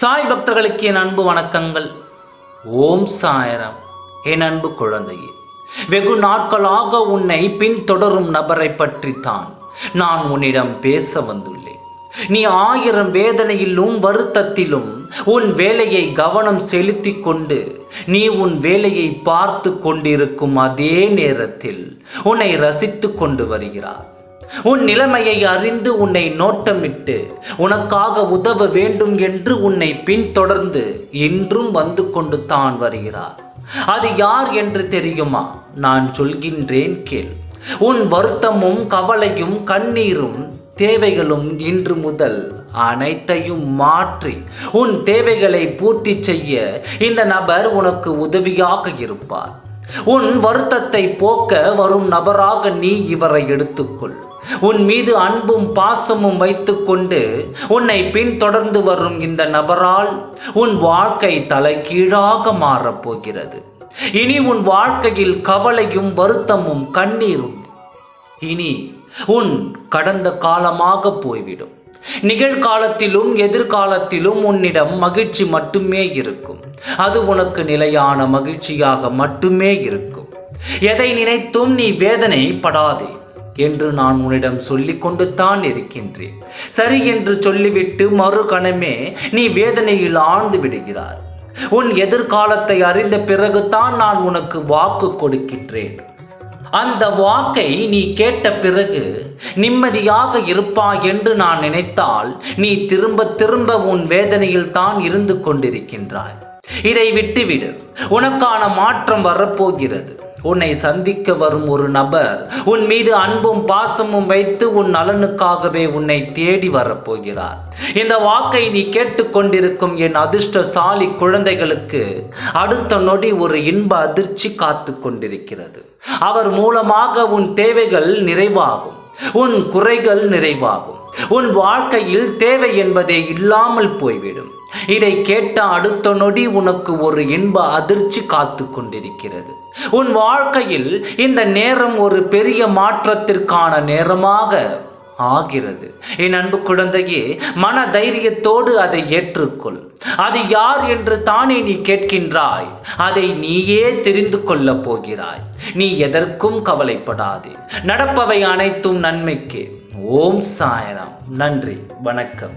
சாய் பக்தர்களுக்கு என் அன்பு வணக்கங்கள். ஓம் சாய்ராம். என் அன்பு குழந்தையே, வெகு நாட்களாக உன்னை பின்தொடரும் நபரை பற்றித்தான் நான் உன்னிடம் பேச வந்துள்ளேன். நீ 1000 வேதனையிலும் வருத்தத்திலும் உன் வேலையை கவனம் செலுத்தி கொண்டு நீ உன் வேலையை பார்த்து கொண்டிருக்கும் அதே நேரத்தில் உன்னை ரசித்து கொண்டு வருகிறார். உன் நிலைமையை அறிந்து உன்னை நோட்டமிட்டு உனக்காக உதவ வேண்டும் என்று உன்னை பின்தொடர்ந்து இன்றும் வந்து கொண்டு தான் வருகிறார். அது யார் என்று தெரியுமா? நான் சொல்கின்றேன் கேள். உன் வருத்தமும் கவலையும் கண்ணீரும் தேவைகளும் இன்று முதல் அனைத்தையும் மாற்றி உன் தேவைகளை பூர்த்தி செய்ய இந்த நபர் உனக்கு உதவியாக இருப்பார். உன் வருத்தத்தை போக்க வரும் நபராக நீ இவரை எடுத்துக்கொள். உன் மீது அன்பும் பாசமும் வைத்துக்கொண்டு உன்னை பின்தொடர்ந்து வரும் இந்த நபரால் உன் வாழ்க்கை தலைகீழாக மாறப்போகிறது. இனி உன் வாழ்க்கையில் கவலையும் வருத்தமும் கண்ணீரும் இனி உன் கடந்த காலமாக போய்விடும். நிகழ்காலத்திலும் எதிர்காலத்திலும் உன்னிடம் மகிழ்ச்சி மட்டுமே இருக்கும். அது உனக்கு நிலையான மகிழ்ச்சியாக மட்டுமே இருக்கும். எதை நினைத்தும் நீ வேதனைப்படாதே என்று நான் உன்னிடம் சொல்லிக் கொண்டு தான் இருக்கின்றேன். சரி என்று சொல்லிவிட்டு மறுகணமே நீ வேதனையில் ஆழ்ந்து விடுகிறார். உன் எதிர்காலத்தை அறிந்த பிறகுதான் நான் உனக்கு வாக்கு கொடுக்கின்றேன். அந்த வாக்கை நீ கேட்ட பிறகு நிம்மதியாக இருப்பாய் என்று நான் நினைத்தால் நீ திரும்ப திரும்ப உன் வேதனையில் தான் இருந்து கொண்டிருக்கின்றாய். இதை விட்டுவிடு. உனக்கான மாற்றம் வரப்போகிறது. உன்னை சந்திக்க வரும் ஒரு நபர் உன் மீது அன்பும் பாசமும் வைத்து உன் நலனுக்காகவே உன்னை தேடி வரப்போகிறார். இந்த வாக்கை நீ கேட்டுக்கொண்டிருக்கும் என் அதிர்ஷ்டசாலி குழந்தைகளுக்கு அடுத்த நொடி ஒரு இன்ப அதிர்ச்சி காத்து கொண்டிருக்கிறது. அவர் மூலமாக உன் தேவைகள் நிறைவாகும், உன் குறைகள் நிறைவாகும், உன் வாழ்க்கையில் தேவை என்பதே இல்லாமல் போய்விடும். இதை கேட்ட அடுத்த நொடி உனக்கு ஒரு இன்ப அதிர்ச்சி காத்து கொண்டிருக்கிறது. உன் வாழ்க்கையில் இந்த நேரம் ஒரு பெரிய மாற்றத்திற்கான நேரமாக ஆகிறது. என் அன்பு குழந்தையே, மன தைரியத்தோடு அதை ஏற்றுக்கொள். அது யார் என்று தானே நீ கேட்கின்றாய். அதை நீயே தெரிந்து கொள்ளப் போகிறாய். நீ எதற்கும் கவலைப்படாதே. நடப்பவை அனைத்தும் நன்மைக்கே. ஓம் சாய்ராம். நன்றி, வணக்கம்.